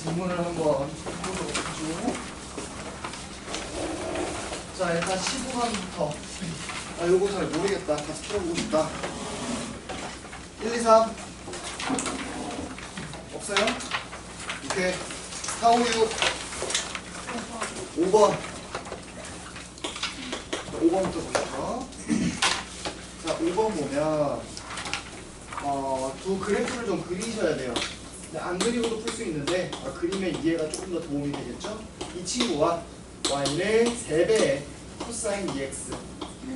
질문을 한번 해보도록 하죠. 자, 일단 15번부터. 아, 요거 잘 모르겠다. 같이 풀어보고 싶다. 1, 2, 3. 없어요? 오케이. 4, 5, 6. 5번. 5번부터 보시죠. 자, 5번 보면, 두 그래프를 좀 그리셔야 돼요. 안 그리고도 풀 수 있는데, 그리면 이해가 조금 더 도움이 되겠죠? 이 친구와 y는 3배의 코사인 EX.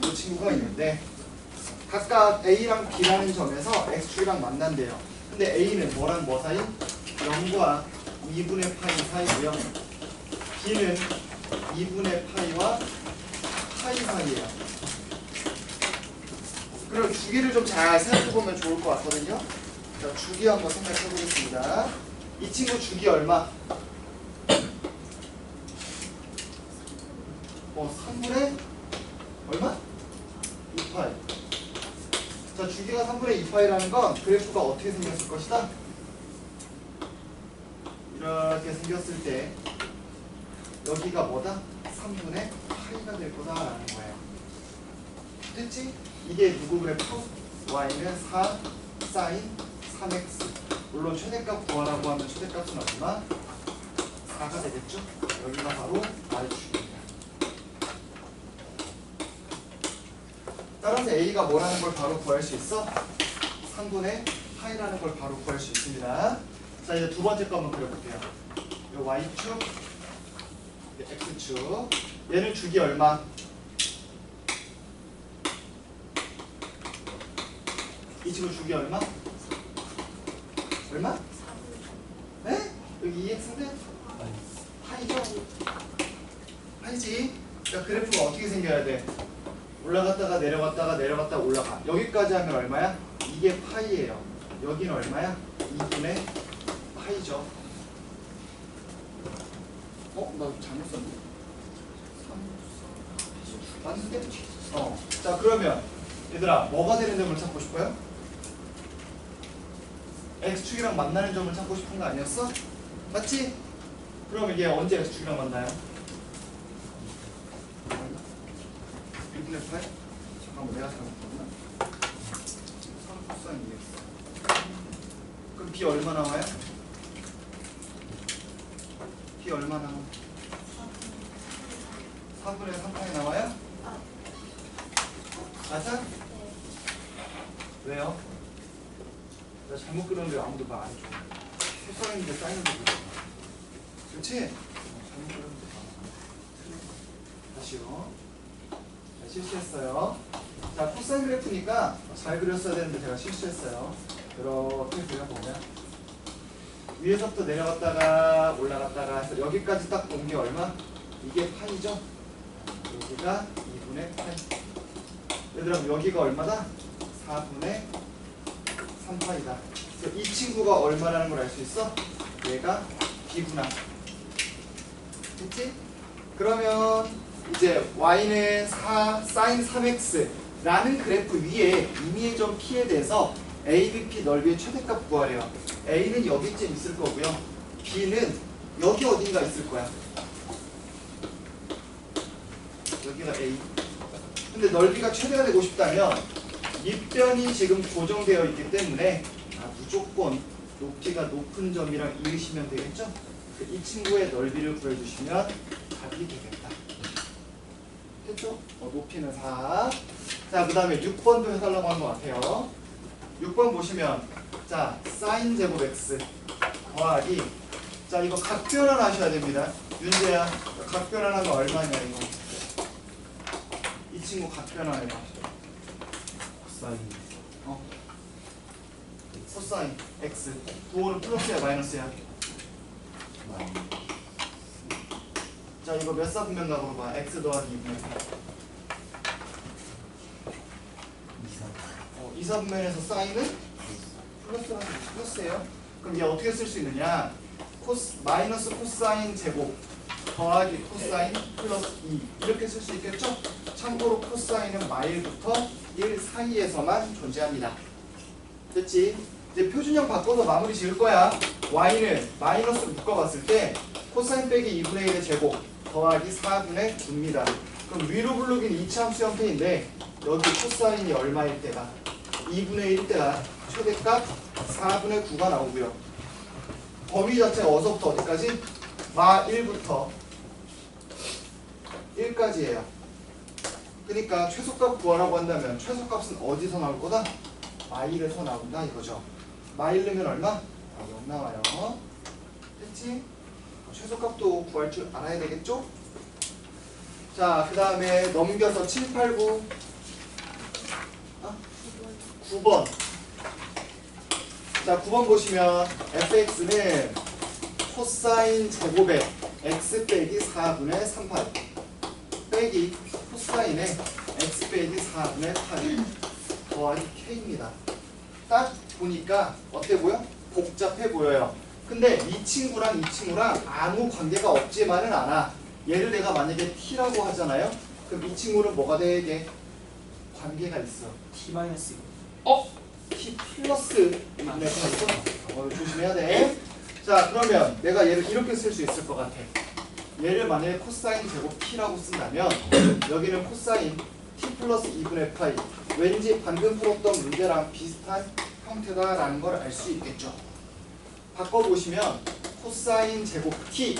이 친구가 있는데, 각각 A랑 B라는 점에서 X축이랑 만난대요. 근데 A는 뭐랑 뭐 사이? 0과 2분의 파이 사이고요. B는 2분의 파이와 파이 사이예요. 그럼 주기를 좀 잘 생각해보면 좋을 것 같거든요. 자, 주기 한번 생각해보겠습니다. 이 친구 주기 얼마? 3분의 얼마? 2파이. 자, 주기가 3분의 2파이라는 건 그래프가 어떻게 생겼을 것이다? 이렇게 생겼을 때 여기가 뭐다? 3분의 파이가 될 거다라는 거예요. 됐지? 이게 누구 그래프? y는 4 사인 3x. 물론 최대값 구하라고 하면 최대값은 얼마? 4가 되겠죠? 여기가 바로 y축입니다. 따라서 a가 뭐라는 걸 바로 구할 수 있어? 3분의 파이라는 걸 바로 구할 수 있습니다. 자, 이제 두 번째 거 한번 그려볼게요. 요 y축, x축. 얘는 주기 얼마? 이 친구 주기 얼마? 얼마? 네? 여기 2x인데? 파이죠? 파이지? 그러니까 그래프가 어떻게 생겨야 돼? 올라갔다가 내려갔다가 내려갔다가 올라가. 여기까지 하면 얼마야? 이게 파이예요. 여기는 얼마야? 2분의 파이죠. 나 잘못 썼네. 맞는데? 자, 그러면 얘들아, 뭐가 되는 점을 찾고 싶어요? x축이랑 만나는 점을 찾고 싶은 거 아니었어? 맞지? 그럼 이게 언제 x축이랑 만나요? 1분의 8? 잠깐만, 내가 잘못했나? 3 코사인 2x. 그럼 b 얼마 나와요? b 얼마 나와? 4분의 3파이 나와요? 맞아? 왜요? 나 잘못 그렸는데 아무도 말 안 해줘. 코사인인데 사인인데 그래. 그렇지? 잘못 그렸는데 다시요. 자, 실수했어요. 자, 코사인 그래프니까 잘 그렸어야 되는데 제가 실수했어요. 이렇게 그려보면 위에서부터 내려갔다가 올라갔다가 해서 여기까지 딱 온 게 얼마? 이게 파이죠? 여기가 2분의 파이. 얘들아, 여기가 얼마다? 4분의 3파이다. 이 친구가 얼마라는 걸 알 수 있어? 얘가 b구나. 됐지? 그러면 이제 y는 4 sin 3x 라는 그래프 위에 이미의 점 p에 대해서 a, b, p 넓이의 최대값 구하래요. a는 여기쯤 있을 거고요. b는 여기 어딘가 있을 거야. 여기가 a. 근데 넓이가 최대가 되고 싶다면 밑변이 지금 고정되어 있기 때문에 무조건 높이가 높은 점이랑 이으시면 되겠죠? 이 친구의 넓이를 구해주시면 답이 되겠다. 됐죠? 높이는 4. 자, 그 다음에 6번도 해달라고 한 것 같아요. 6번 보시면 자, 사인 제곱 x 더하기, 자, 이거 각변환 하셔야 됩니다. 윤재야, 각변환하면 얼마냐 이거. 이 친구 각변환 해봐. 코사인 코사인 x. 도어는 플러스야 마이너스야? 자, 이거 몇 사분면 나오는 거야? x 더하기 2분의 8. 2사분면에서 사인은 플러스라는 플러스예요. 그럼 얘 어떻게 쓸 수 있느냐? 마이너스 코사인 제곱 더하기 코사인 플러스 2 이렇게 쓸 수 있겠죠? 참고로 코사인은 마일부터 1 사이에서만 존재합니다. 됐지? 이제 표준형 바꿔서 마무리 지을 거야. y는 마이너스로 묶어봤을 때 코사인 빼기 2분의 1의 제곱 더하기 4분의 9입니다. 그럼 위로 부르긴 2차 함수 형태인데 여기 코사인이 얼마일 때가 2분의 1일 때가 최대값 4분의 9가 나오고요. 범위 자체가 어디서부터 어디까지? 마 1부터 1까지예요. 그러니까 최소값 구하라고 한다면 최소값은 어디서 나올 거다? 마 1에서 나온다 이거죠. 마 1 넣으면 얼마? 0 나와요. 됐지? 최소값도 구할 줄 알아야 되겠죠? 자, 그 다음에 넘겨서 7, 8, 9 9번. 자, 9번 보시면 fx는 코사인 제곱에 x 빼기 4분의 3파이 빼기 코사인에 x 빼기 4분의 8 더하기 k입니다. 딱 보니까 어때 보여? 복잡해 보여요. 근데 이 친구랑 아무 관계가 없지만은 않아. 얘를 내가 만약에 t라고 하잖아요. 그럼 이 친구는 뭐가 되게 관계가 있어. T-. t 플러스 2분의 8이죠? 조심해야 돼. 자, 그러면 내가 얘를 이렇게 쓸 수 있을 것 같아. 얘를 만약에 코사인 제곱 t라고 쓴다면 여기는 코사인 t 플러스 2분의 파이 왠지 방금 풀었던 문제랑 비슷한 형태다라는 걸 알 수 있겠죠. 바꿔보시면 코사인 제곱 t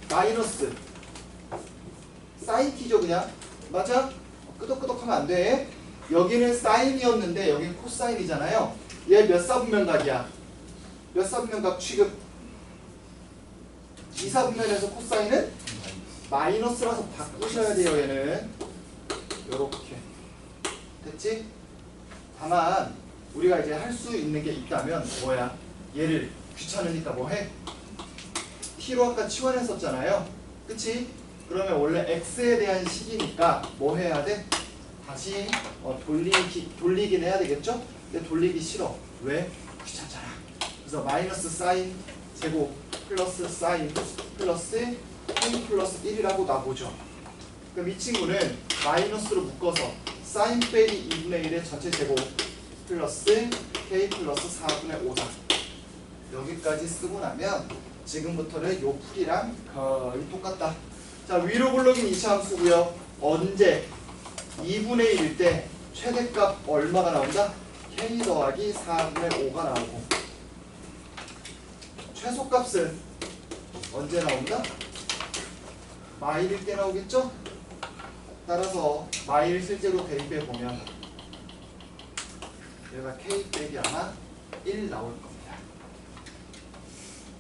마이너스 사인 t죠 그냥. 맞아? 끄덕끄덕하면 안 돼. 여기는 사인이었는데 여기는 코사인이잖아요. 얘 몇 사분면각이야? 몇 사분면각 취급? 2사분면에서 코사인은 마이너스라서 바꾸셔야 돼요. 얘는 요렇게 됐지? 다만 우리가 이제 할 수 있는 게 있다면 뭐야? 얘를 귀찮으니까 뭐해? t로 아까 치환했었잖아요. 그치? 그러면 원래 x에 대한 식이니까 뭐 해야 돼? 다시 돌리긴 해야 되겠죠? 근데 돌리기 싫어. 왜? 귀찮잖아. 그래서 마이너스 사인 제곱 플러스 사인 플러스 k 플러스 1이라고 놔보죠. 그럼 이 친구는 마이너스로 묶어서 사인 빼기 2분의 1의 전체 제곱 플러스 k 플러스 4분의 5다. 여기까지 쓰고 나면 지금부터는 요 풀이랑 거의 똑같다. 자, 위로 굴러긴 2차 함수고요. 언제? 2분의 1일 때 최대값 얼마가 나온다? k 더하기 4분의 5가 나오고 최소값은 언제 나온다? 마일일 때 나오겠죠? 따라서 마일 실제로 대입해 보면 얘가 k 빼기 아마 1 나올 겁니다.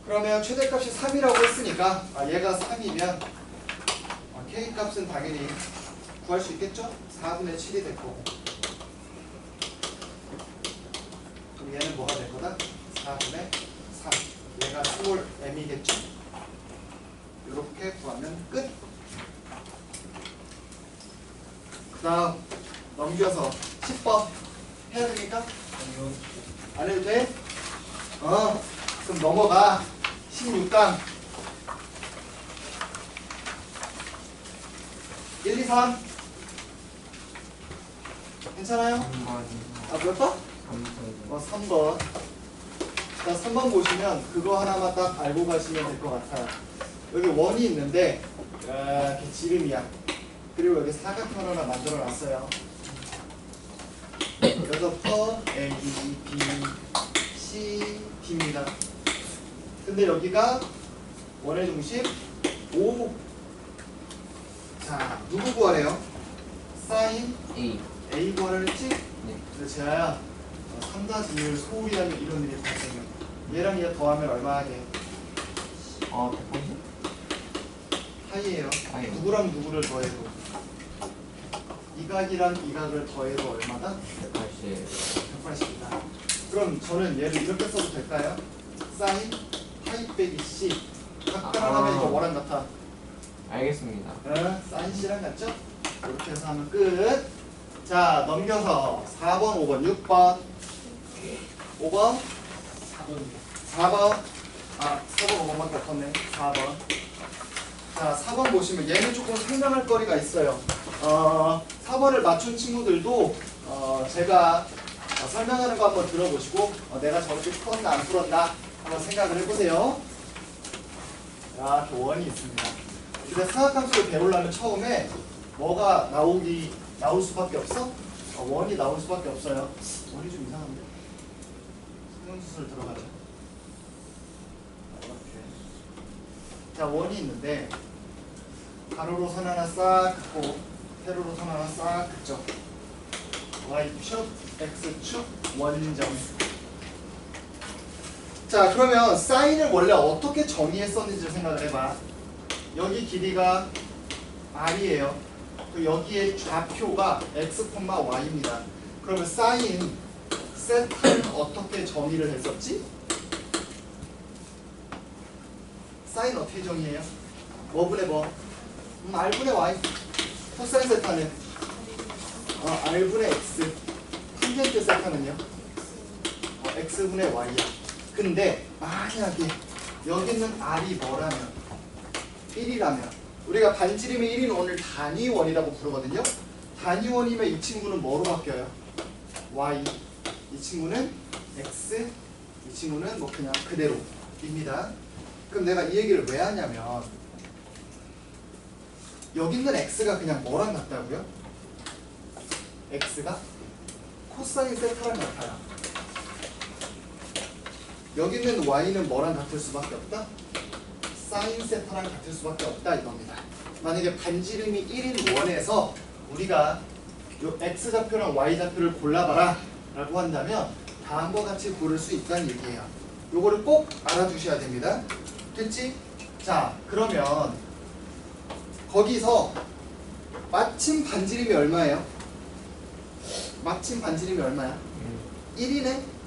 그러면 최대값이 3이라고 했으니까 얘가 3이면 k 값은 당연히 구할 수 있겠죠? 4분의 7이 될 거고. 그럼 얘는 뭐가 될 거다? 4분의 3. 얘가 스몰 m이겠죠? 이렇게 구하면 끝. 그 다음 넘겨서 10번 해야 되니까? 안 해도 돼? 그럼 넘어가. 16강 1, 2, 3 괜찮아요? 몇 번? 3번. 자, 3번 보시면 그거 하나만 딱 알고 가시면 될 것 같아요. 여기 원이 있는데 이렇게 지름이야. 그리고 여기 사각형 하나 만들어 놨어요. 여기서부터 A, B, C, D입니다. 근데 여기가 원의 중심 5. 자, 누구 구하래요? 사인 A 구하라 했지? 네. 근데 제아야 3다지를 소홀히 하면 이런 일이 발생해. 얘랑 얘 더하면 얼마 하게? 180? 하이에요. 하이. 누구랑 누구를 더해도 이 각이랑 이 각을 더해도 얼마다? 180. 180이다. 그럼 저는 얘를 이렇게 써도 될까요? 사인 파이 빼기 C. 각변을 하면 이거 뭐랑 같아? 알겠습니다. 사인 C랑 같죠? 이렇게 해서 하면 끝. 자, 넘겨서 4번, 5번, 6번 5번 4번 4번 5번만 덮었네. 4번. 자, 4번 보시면 얘는 조금 상상할 거리가 있어요. 4번을 맞춘 친구들도 제가 설명하는 거 한번 들어보시고 내가 저렇게 풀었나 안 풀었나 한번 생각을 해보세요. 야, 그 원이 있습니다. 우리가 사각함수를 배우려면 처음에 뭐가 나올 수밖에 없어? 원이 나올 수밖에 없어요. 원이 좀 이상한데? 성형수술 들어가죠. 이렇게. 자, 원이 있는데 가로로 선 하나 싹 긋고 세로로 선 하나 싹 긋죠. y축, x축, 원점. 자, 그러면 사인을 원래 어떻게 정의했었는지 생각을 해봐. 여기 길이가 r이에요. 여기에 좌표가 x, y입니다. 그러면 사인 세타는 어떻게 정의를 했었지? 사인 어떻게 정의해요? 뭐분의 뭐? r분의 y. 코사인 세타는 r분의 x. 탄젠트 세타는요? x분의 y야. 근데 만약에 여기는 r이 뭐라면 1이라면 우리가 반지름이 1인 원을 단위원이라고 부르거든요. 단위원이면 이 친구는 뭐로 바뀌어요? y. 이 친구는 x. 이 친구는 뭐 그냥 그대로입니다. 그럼 내가 이 얘기를 왜 하냐면 여기 있는 x가 그냥 뭐랑 같다고요? x가 코사인 세타랑 같아요. 여기 있는 y는 뭐랑 같을 수밖에 없다? 사인 세타랑 같을 수밖에 없다 이겁니다. 만약에 반지름이 1인 원에서 우리가 요 x좌표랑 y좌표를 골라봐라 라고 한다면 다음과 같이 고를 수 있다는 얘기예요. 요거를 꼭 알아두셔야 됩니다. 됐지? 자, 그러면 거기서 마침 반지름이 얼마예요? 마침 반지름이 얼마야? 1이네?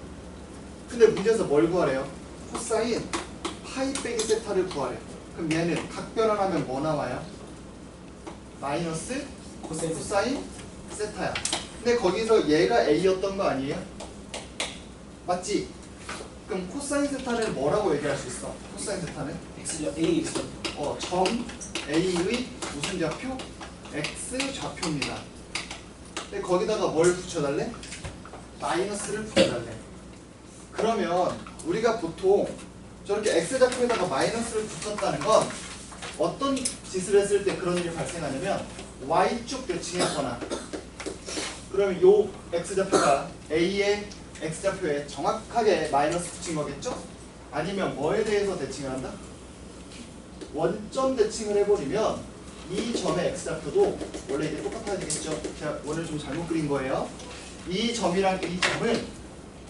근데 문제에서 뭘 구하래요? 코사인 파이 빼기 세타를 구하래. 그럼 얘는 각변환하면 뭐 나와요? 마이너스 코사인 세타야. 근데 거기서 얘가 A였던 거 아니에요? 맞지? 그럼 코사인 세타를 뭐라고 얘기할 수 있어? 코사인 세타는? A 점 A의 무슨 좌표? X 좌표입니다. 근데 거기다가 뭘 붙여달래? 마이너스를 붙여달래. 그러면 우리가 보통 저렇게 X좌표에다가 마이너스를 붙였다는 건 어떤 짓을 했을 때 그런 일이 발생하냐면 Y축 대칭했거나 그러면 요 X좌표가 A의 X좌표에 정확하게 마이너스 붙인 거겠죠? 아니면 뭐에 대해서 대칭을 한다? 원점 대칭을 해버리면 이 점의 X좌표도 원래 이게 똑같아야 되겠죠? 제가 오늘 좀 잘못 그린 거예요. 이 점이랑 이 점은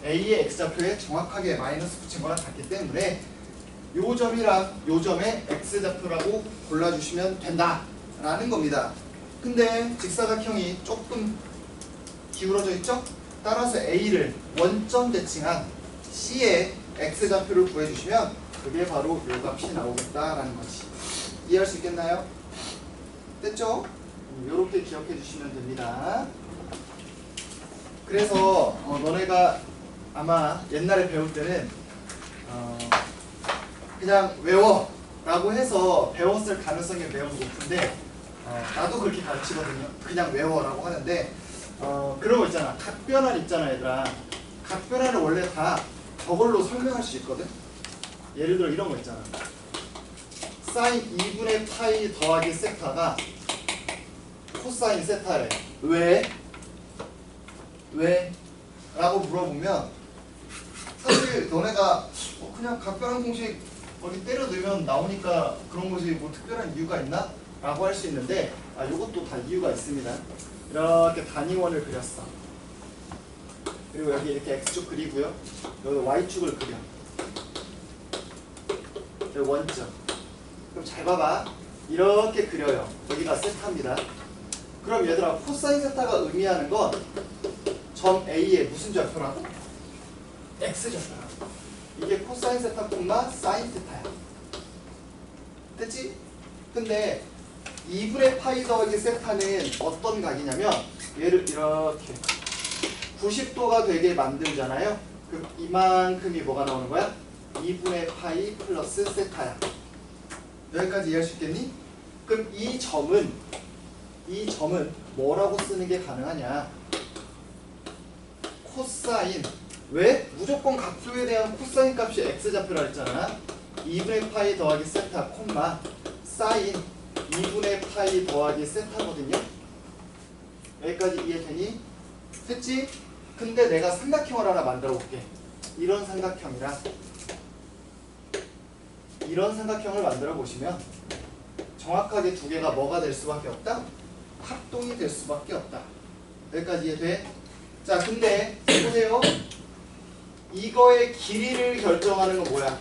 A의 X좌표에 정확하게 마이너스 붙인 거랑 같기 때문에 요 점이랑 요 점의 X좌표라고 골라주시면 된다라는 겁니다. 근데 직사각형이 조금 기울어져 있죠? 따라서 A를 원점 대칭한 C의 X좌표를 구해주시면 그게 바로 요 값이 나오겠다라는 거지. 이해할 수 있겠나요? 됐죠? 요렇게 기억해 주시면 됩니다. 그래서 너네가 아마 옛날에 배울 때는 그냥 외워 라고 해서 배웠을 가능성이 매우 높은데 나도 그렇게 가르치거든요. 그냥 외워 라고 하는데 그런 거 있잖아. 각변환 있잖아 얘들아. 각변환을 원래 다 저걸로 설명할 수 있거든. 예를 들어 이런 거 있잖아. 사인 2분의 파이 더하기 세타가 코사인 세타래. 왜? 왜? 라고 물어보면 사실 너네가 그냥 각변환 공식 어디 때려 넣으면 나오니까 그런 것이 뭐 특별한 이유가 있나? 라고 할 수 있는데 요것도 다 이유가 있습니다. 이렇게 단위원을 그렸어. 그리고 여기 이렇게 X축 그리고요. 여기 Y축을 그려. 여기 원점. 그럼 잘 봐봐. 이렇게 그려요. 여기가 세타입니다. 그럼 얘들아 코사인 세타가 의미하는 건 점 A의 무슨 좌표라고? X좌표라고. 이게 코사인 세타 콤마 사인 세타야. 됐지? 근데 2분의 파이 더하기 세타는 어떤 각이냐면 얘를 이렇게 90도가 되게 만들잖아요. 그럼 이만큼이 뭐가 나오는 거야? 2분의 파이 플러스 세타야. 여기까지 이해할 수 있겠니? 그럼 이 점은 뭐라고 쓰는 게 가능하냐? 코사인 왜? 무조건 각도에 대한 코사인 값이 x좌표라 했잖아. 2분의 파이 더하기 세타 콤마 사인 2분의 파이 더하기 세타거든요. 여기까지 이해되니? 됐지? 근데 내가 삼각형을 하나 만들어 볼게. 이런 삼각형이랑 이런 삼각형을 만들어 보시면 정확하게 두 개가 뭐가 될 수밖에 없다? 합동이 될 수밖에 없다. 여기까지 이해돼? 자, 근데 보세요. 이거의 길이를 결정하는 건 뭐야?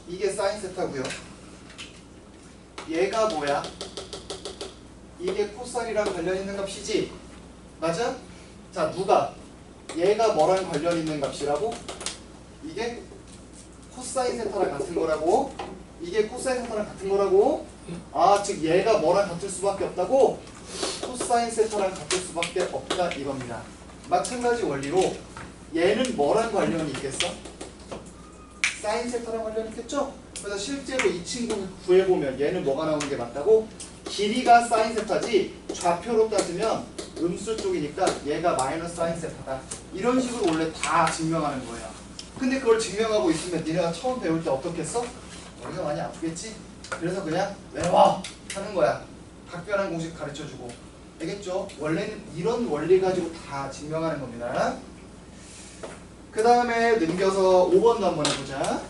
이게 사인 세타고요. 얘가 뭐야? 이게 코사인이랑 관련 있는 값이지? 맞아? 자, 누가? 얘가 뭐랑 관련 있는 값이라고? 이게 코사인 세타랑 같은 거라고? 이게 코사인 세타랑 같은 거라고? 아, 즉 얘가 뭐랑 같을 수밖에 없다고? 코사인 세타랑 같을 수밖에 없다 이겁니다. 마찬가지 원리로 얘는 뭐랑 관련이 있겠어? 사인 세타랑 관련이 있겠죠? 그래서 실제로 이 친구 구해보면 얘는 뭐가 나오는 게 맞다고? 길이가 사인 세타지 좌표로 따지면 음수 쪽이니까 얘가 마이너스 사인 세타다. 이런 식으로 원래 다 증명하는 거예요. 근데 그걸 증명하고 있으면 니네가 처음 배울 때 어떻겠어? 머리가 많이 아프겠지? 그래서 그냥 외워! 하는 거야. 각변환 공식 가르쳐주고. 알겠죠? 원래는 이런 원리 가지고 다 증명하는 겁니다. 그 다음에 넘겨서 5번도 한번 해보자.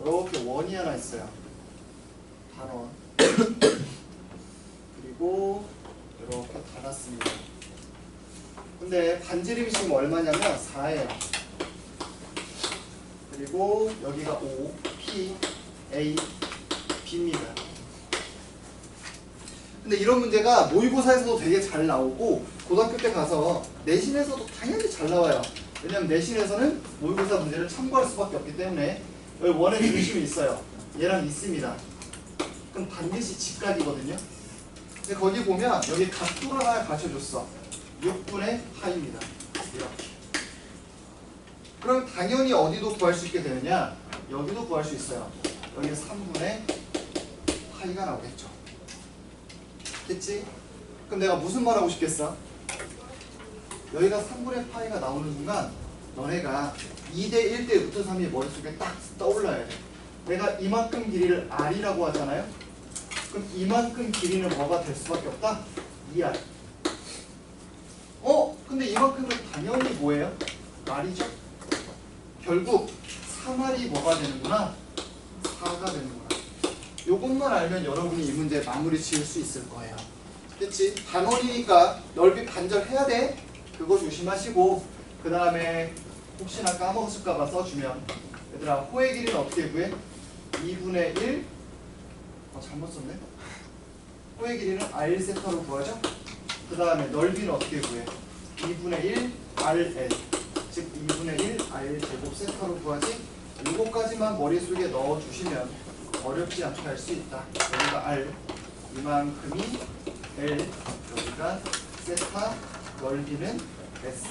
이렇게 원이 하나 있어요. 단원. 그리고 이렇게 닫았습니다. 근데 반지름이 지금 얼마냐면 4예요. 그리고 여기가 5, P, A, B입니다. 근데 이런 문제가 모의고사에서도 되게 잘 나오고 고등학교 때 가서 내신에서도 당연히 잘 나와요. 왜냐면 내신에서는 모의고사 문제를 참고할 수밖에 없기 때문에 여기 원의 중심이 있어요. 얘랑 있습니다. 그럼 반드시 직각이거든요. 근데 거기 보면 여기 각도를 하나 가르쳐줬어. 6분의 파입니다. 이렇게. 그럼 당연히 어디도 구할 수 있게 되느냐? 여기도 구할 수 있어요. 여기 3분의 파이가 나오겠죠. 됐지? 그럼 내가 무슨 말 하고 싶겠어? 여기가 3분의 파이가 나오는 순간 너네가 2대 1대 루트 3이 머릿속에 딱 떠올라야 돼. 내가 이만큼 길이를 R이라고 하잖아요? 그럼 이만큼 길이는 뭐가 될 수밖에 없다? 2R. 근데 이만큼은 당연히 뭐예요? R이죠? 결국 3R이 뭐가 되는구나? 4가 되는구나. 요것만 알면 여러분이 이 문제 마무리 지을 수 있을 거예요. 됐지? 단원이니까 넓이 반절해야 돼. 그거 조심하시고 그 다음에 혹시나 까먹었을까봐 써주면 얘들아 호의 길이는 어떻게 구해? 2분의 1 잘못 썼네. 호의 길이는 R 세타로 구하죠? 그 다음에 넓이는 어떻게 구해? 2분의 1 RL 즉 2분의 1 R 제곱 세타로 구하지? 이거까지만 머릿속에 넣어주시면 어렵지 않게 할 수 있다. 여기가 R 이만큼이 L 여기가 세타 넓이는 S.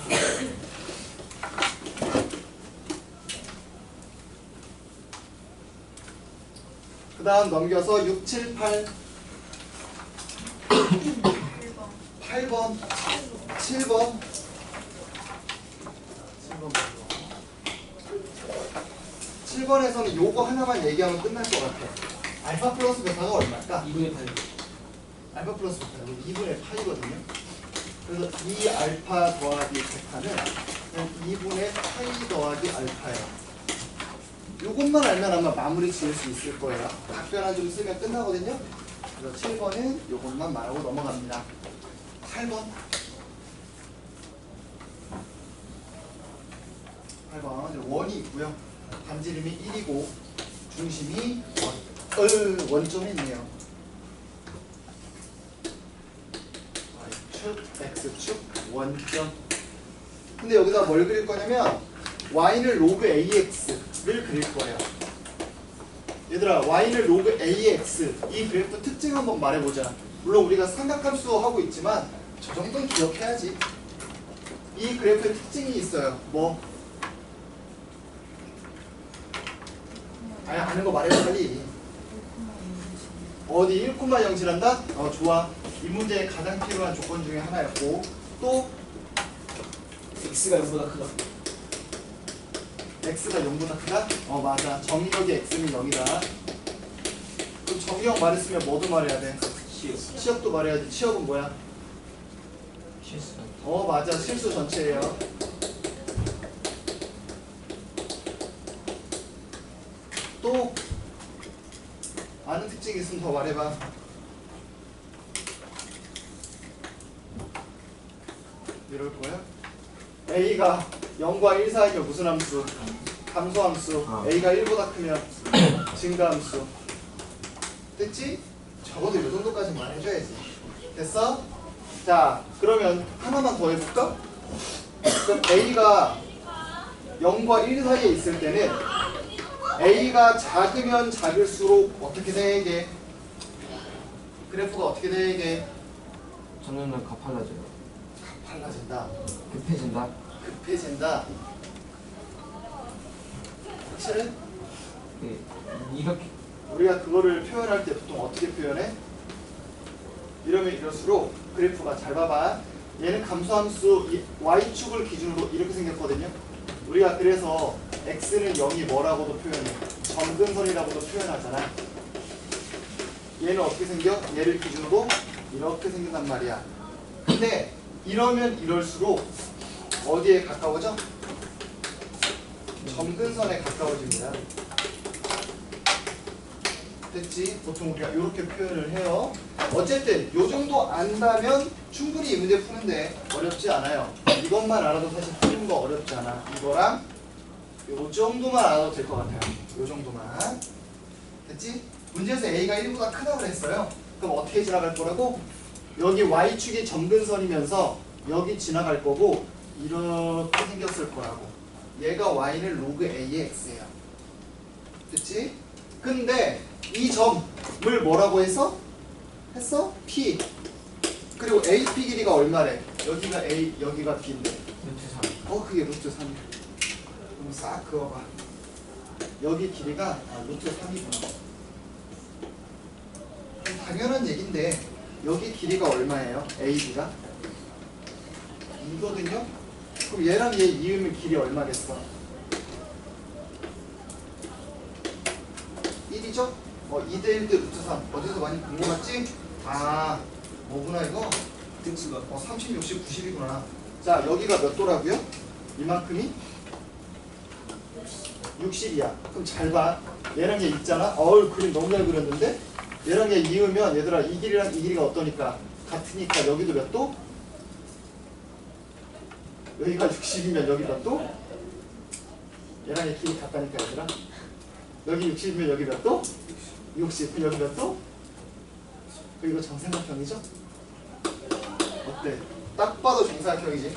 그 다음 넘겨서 6, 7, 8 8번 7번 7번에서는 요거 하나만 얘기하면 끝날 것 같아. 알파 플러스 베타가 얼마일까? 2분의 8. 알파 플러스 베타가 2분의 파이거든요. 그래서 2알파 더하기 베타는 2분의 파이 더하기 알파예요. 요것만 알면 아마 마무리 지을 수 있을 거예요. 각변환 좀 쓰면 끝나거든요. 그래서 7번은 요것만 말하고 넘어갑니다. 8번 8번 원이 있고요. 반지름이 1이고 중심이 원. 원점이 있네요. Y축, X축, 원점. 근데 여기다 뭘 그릴 거냐면 Y는 로그 AX를 그릴 거예요. 얘들아 Y는 로그 AX 이 그래프 특징 한번 말해보자. 물론 우리가 삼각함수 하고 있지만 저 정도는 기억해야지. 이 그래프의 특징이 있어요. 뭐? 아니 아는 거 말해줘 빨리. 어디 1,0칠한다? 좋아. 이 문제의 가장 필요한 조건 중에 하나였고 또 x가 0보다 크다. x가 0보다 크다? 맞아. 정의역이 x는 0이다. 그럼 정의역 말했으면 뭐도 말해야 돼? 시였어. 치역도 말해야지. 치역은 뭐야? 실수. 맞아. 실수 전체예요. 또 아는 특징이 있으면 더 말해봐. 이럴 거야? A가 0과 1 사이면 무슨 함수? 감소함수. A가 1보다 크면 증가함수. 됐지? 적어도 이 정도까지만 해줘야지. 됐어? 자, 그러면 하나만 더 해볼까? 그럼 A가 0과 1 사이에 있을 때는 A가 작으면 작을수록 어떻게 되게? 그래프가 어떻게 되게? 점점 가팔라져요. 달라진다. 급해진다. 급해진다. 확실해? 이렇게 우리가 그거를 표현할 때 보통 어떻게 표현해? 이러면 이럴수록 그래프가 잘 봐봐. 얘는 감소함수 y축을 기준으로 이렇게 생겼거든요. 우리가 그래서 x는 0이 뭐라고도 표현해? 점근선이라고도 표현하잖아. 얘는 어떻게 생겨? 얘를 기준으로 이렇게 생긴단 말이야. 근데 이러면 이럴수록 어디에 가까워져? 점근선에 가까워집니다. 됐지? 보통 우리가 이렇게 표현을 해요. 어쨌든 요 정도 안다면 충분히 이 문제 푸는데 어렵지 않아요. 이것만 알아도 사실 푸는 거 어렵지 않아. 이거랑 요 정도만 알아도 될 것 같아요. 요 정도만. 됐지? 문제에서 A가 1보다 크다고 그랬어요. 그럼 어떻게 지나갈 거라고? 여기 Y축이 점근선이면서 여기 지나갈 거고 이렇게 생겼을 거라고. 얘가 Y는 로그 A의 X예요. 됐지? 근데 이 점을 뭐라고 했어? P. 그리고 AP 길이가 얼마래? 여기가 A, 여기가 B인데. 루트 3. 그게 루트 3이야. 그럼 싹 그어봐. 여기 길이가 루트 3이구나. 당연한 얘긴데 여기 길이가 얼마예요? AB가? 이거든요? 그럼 얘랑 얘 이으면 길이 얼마겠어? 1이죠? 2대 1대 루트 3 어디서 많이 본 거 같지? 뭐구나 이거? 등수가 30, 60, 90이구나. 자 여기가 몇 도라고요? 이만큼이? 60이야. 그럼 잘 봐. 얘랑 얘 있잖아? 그림 너무 잘 그렸는데? 얘랑 얘 이으면 얘들아 이 길이랑 이 길이가 어떠니까? 같으니까 여기도 몇 도? 여기가 60이면 여기 몇 도? 얘랑 얘 길이 같다니까 얘들아. 여기 60이면 여기 몇 도? 60. 그럼 여기 몇 도? 그리고 정삼각형이죠? 어때? 딱 봐도 정삼각형이지.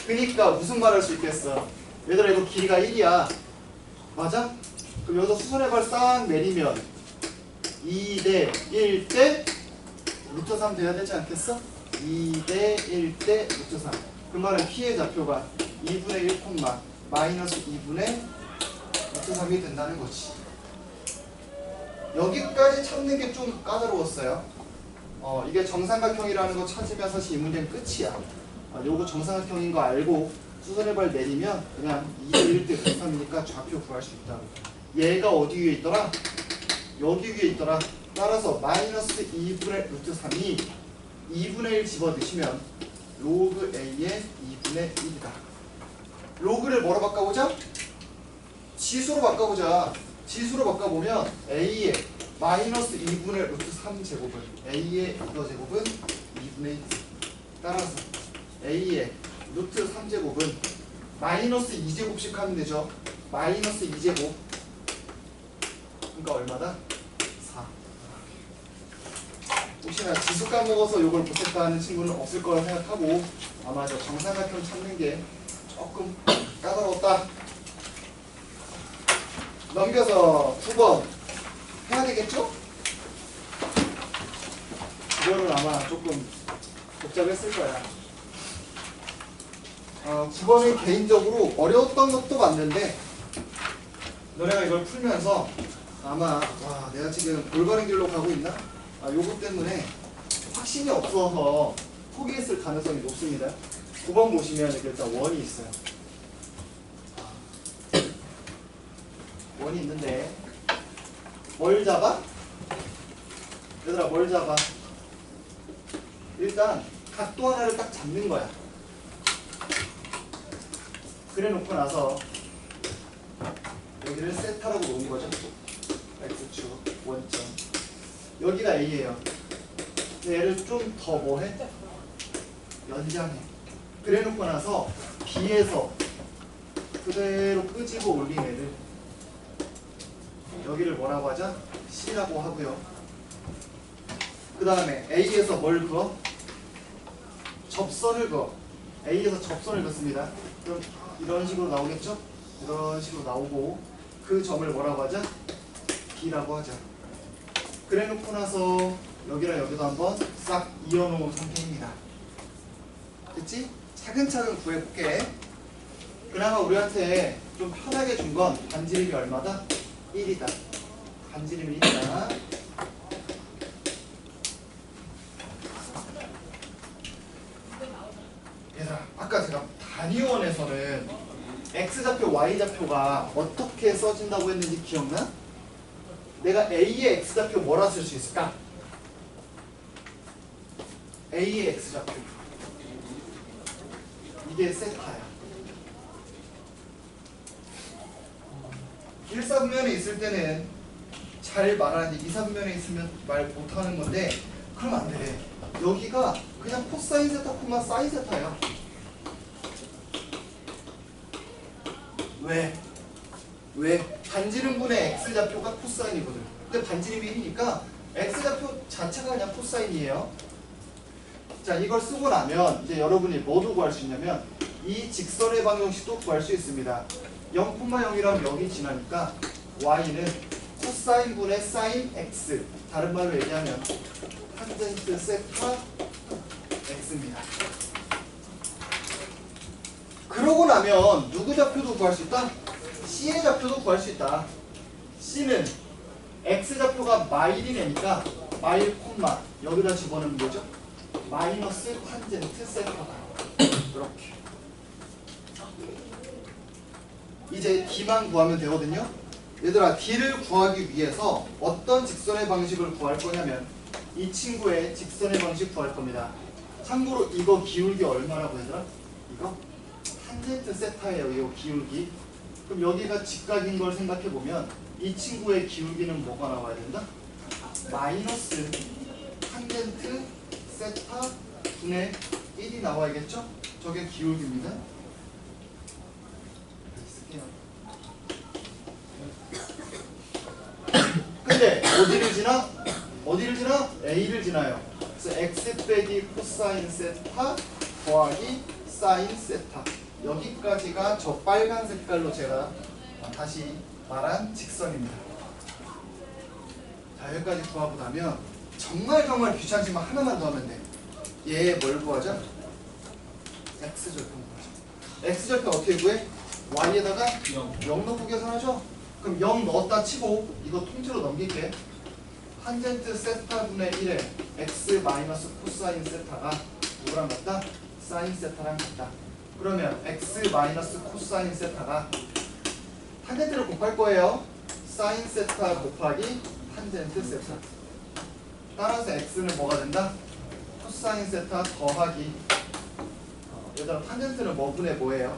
그니까 무슨 말 할 수 있겠어? 얘들아 이거 길이가 1이야. 맞아? 그럼 여기서 수선의 발 싹 내리면 2대 1대 루트 3 돼야 되지 않겠어? 2대 1대 루트 3. 그 말은 P의 좌표가 2분의 1 콤마 마이너스 2분의 루트 3이 된다는 거지. 여기까지 찾는 게 좀 까다로웠어요. 이게 정삼각형이라는 거 찾으면 사실 이 문제는 끝이야. 요거 정삼각형인 거 알고 수선의 발 내리면 그냥 2대 1대 루트 3이니까 좌표 구할 수 있다고. 얘가 어디 위에 있더라? 여기 위에 있더라. 따라서 마이너스 2분의 루트 3이 2분의 1 집어넣으시면 로그 A의 2분의 1이다. 로그를 뭐로 바꿔보자? 지수로 바꿔보자. 지수로 바꿔보면 A의 마이너스 2분의 루트 3제곱은 A의 이거 제곱은 2분의 1. 따라서 A의 루트 3제곱은 마이너스 2제곱씩 하면 되죠. 마이너스 2제곱. 그러니까 얼마다? 4. 혹시나 지수 까먹어서 이걸 못했다 하는 친구는 없을 거라 생각하고 아마 저 정삼각형 찾는 게 조금 까다로웠다. 넘겨서 9번 해야 되겠죠? 이거는 아마 조금 복잡했을 거야. 9번은 개인적으로 어려웠던 것도 맞는데 너네가 이걸 풀면서 아마 와 내가 지금 올바른 길로 가고 있나? 요거 때문에 확신이 없어서 포기했을 가능성이 높습니다. 9번 보시면 이렇게 일단 원이 있어요. 원이 있는데 뭘 잡아? 얘들아 뭘 잡아? 일단 각도 하나를 딱 잡는 거야. 그래 놓고 나서 여기를 세타라고 놓은 거죠. x축 원점. 여기가 a예요. 얘를 좀 더 뭐해? 연장해. 그래 놓고 나서 b에서 그대로 끄집어 올린 애를 여기를 뭐라고 하자? c라고 하고요. 그 다음에 a에서 뭘 그어? 접선을 그어. a에서 접선을 그었습니다. 그럼 이런 식으로 나오겠죠? 이런 식으로 나오고 그 점을 뭐라고 하자? b라고 하자. 그래 놓고 나서 여기랑 여기도 한번 싹 이어놓은 상태입니다. 됐지? 차근차근 구해볼게. 그나마 우리한테 좀 편하게 준 건 반지름이 얼마다? 1이다. 반지름이 1이다. 얘들아, 아까 제가 단위원에서는 x좌표, y좌표가 어떻게 써진다고 했는지 기억나? 내가 a의 x좌표 뭐라 쓸 수 있을까? a의 x좌표 이게 세타야. 1사분면에 있을 때는 잘 말하는데 2사분면에 있으면 말 못하는 건데 그러면 안 돼. 여기가 그냥 코사인 세타 콤마 사인 세타야. 왜? 왜? 반지름분의 x좌표가 코사인이거든. 근데 반지름이 1이니까 x좌표 자체가 그냥 코사인이에요. 자, 이걸 쓰고 나면 이제 여러분이 뭐도 구할 수 있냐면 이 직선의 방정식도 구할 수 있습니다. 0,0이라면 여기 지나니까 y는 코사인분의 사인 x, 다른 말로 얘기하면 탄젠트 세타 x입니다. 그러고 나면 누구 좌표도 구할 수 있다? c의 좌표도 구할 수 있다. c는 x좌표가 마일인 애니까 마일 콤마 여기다 집어넣으면 되죠? 마이너스 탄젠트 세타다. 이렇게. 이제 d만 구하면 되거든요. 얘들아, d를 구하기 위해서 어떤 직선의 방식을 구할 거냐면 이 친구의 직선의 방식 구할 겁니다. 참고로 이거 기울기 얼마라고 얘들아? 이거? 탄젠트 세타예요. 이거 기울기. 그럼 여기가 직각인 걸 생각해 보면 이 친구의 기울기는 뭐가 나와야 된다? 마이너스 탄젠트 세타 분의 1이 나와야겠죠? 저게 기울기입니다. 근데 어디를 지나? 어디를 지나? A를 지나요. 그래서 x 빼기 코사인 세타 더하기 사인 세타. 여기까지가 저 빨간 색깔로 제가 다시 말한 직선입니다. 자, 여기까지 구하고 나면 정말 귀찮지만 하나만 더 하면 돼. 얘 뭘 구하자? x절편 구하자. x절편 어떻게 구해? y에다가 0 넣고 계산하죠? 그럼 0 넣었다 치고 이거 통째로 넘길게. 탄젠트 세타 분의 1에 x 마이너스 코사인 세타가 누구랑 같다? 사인 세타랑 같다. 그러면 x 마이너스 코사인 세타가 탄젠트를 곱할 거예요. 사인 세타 곱하기 탄젠트 세타. 따라서 x는 뭐가 된다? 코사인 세타 더하기 얘들아, 탄젠트는 뭐 분의 뭐예요?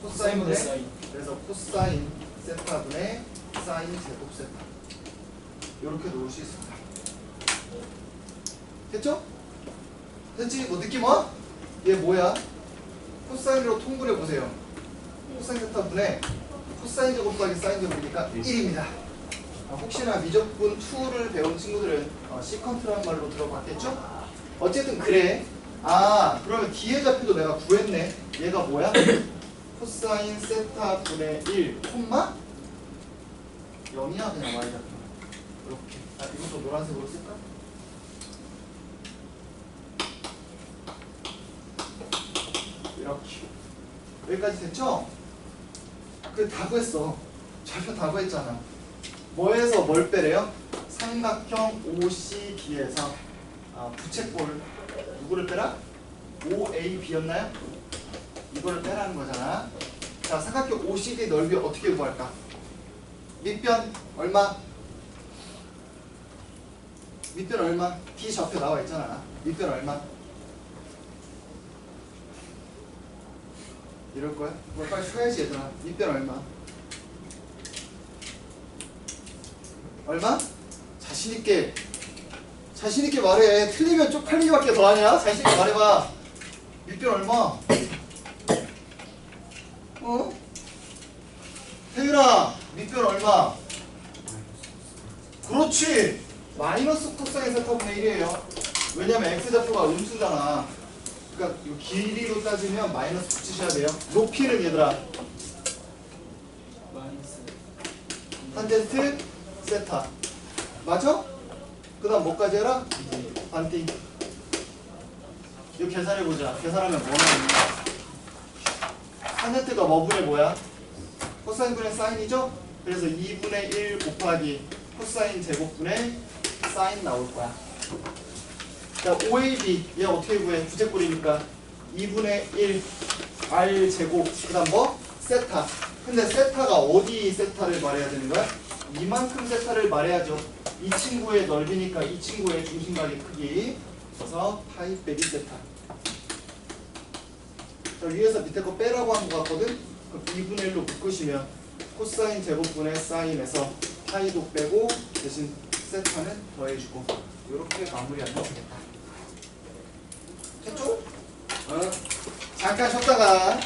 코사인 분의 사인. 그래서 코사인 세타 분의 사인 제곱 세타. 이렇게 놓을 수 있습니다. 됐죠? 됐지? 뭐 느낌 와? 얘 뭐야? 코사인으로 통분해 보세요. 코사인 세타 분의 코사인 제곱 더하기 사인 제곱이니까 1입니다. 혹시나 미적분 2를 배운 친구들은 시컨트라는 말로 들어봤겠죠? 어쨌든 그래. 그러면 뒤에 좌표도 내가 구했네. 얘가 뭐야? 코사인 세타 분의 1 콤마 0이야. 그냥 y좌표 이렇게. 이것도 노란색으로 쓸까? 이렇게. 여기까지 됐죠? 그 다 구했어. 좌표 다 구했잖아. 뭐에서 뭘 빼래요? 삼각형 OCB에서 부채꼴 누구를 빼라? OAB였나요? 이거를 빼라는 거잖아. 자, 삼각형 OCB 넓이 어떻게 구할까? 밑변 얼마? 밑변 얼마? D 좌표 나와 있잖아. 밑변 얼마? 이럴 거야? 뭐 빨리 쉬어야지 얘들아. 밑변 얼마? 얼마? 자신있게 말해. 틀리면 쪽팔리기밖에 더 하냐? 자신있게 말해봐. 밑변 얼마? 어? 태윤아, 밑변 얼마? 그렇지! 마이너스 코사인 세타분의 1이에요. 왜냐면 x좌표가 음수잖아. 그러니까 이 길이로 따지면 마이너스 붙이셔야 돼요. 높이는 얘들아 마이너스 탄젠트 세타 맞아? 그 다음 뭐까지 해라? 반띵. 이거 계산해보자. 계산하면 뭐 나오냐? 탄젠트가 뭐분의 뭐야? 코사인분의 사인이죠? 그래서 2분의 1 곱하기 코사인 제곱분의 사인 나올 거야. 자, OAB 얘 어떻게 구해? 부채꼴이니까 2분의 1 R 제곱 그 다음 뭐? 세타. 근데 세타가 어디 세타를 말해야 되는 거야? 이만큼 세타를 말해야죠. 이 친구의 넓이니까 이 친구의 중심각의 크기. 그래서 파이 빼기 세타. 자, 위에서 밑에 거 빼라고 한 거 같거든? 그럼 2분의 1로 묶으시면 코사인 제곱분의 사인에서 파이도 빼고 대신 세타는 더해주고 이렇게 마무리하면 되겠다. 됐죠? 잠깐 쉬었다가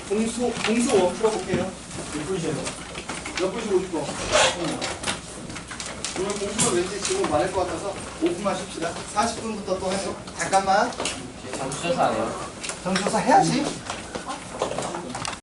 공수 원 풀어볼게요. 몇 분이세요? 몇 분씩 50분? 오늘 공수는 왠지 지금 많을 것 같아서 5분만 쉽시다. 40분부터 또 해서 잠깐만. 점수조사 안 해요? 점수조사 해야지.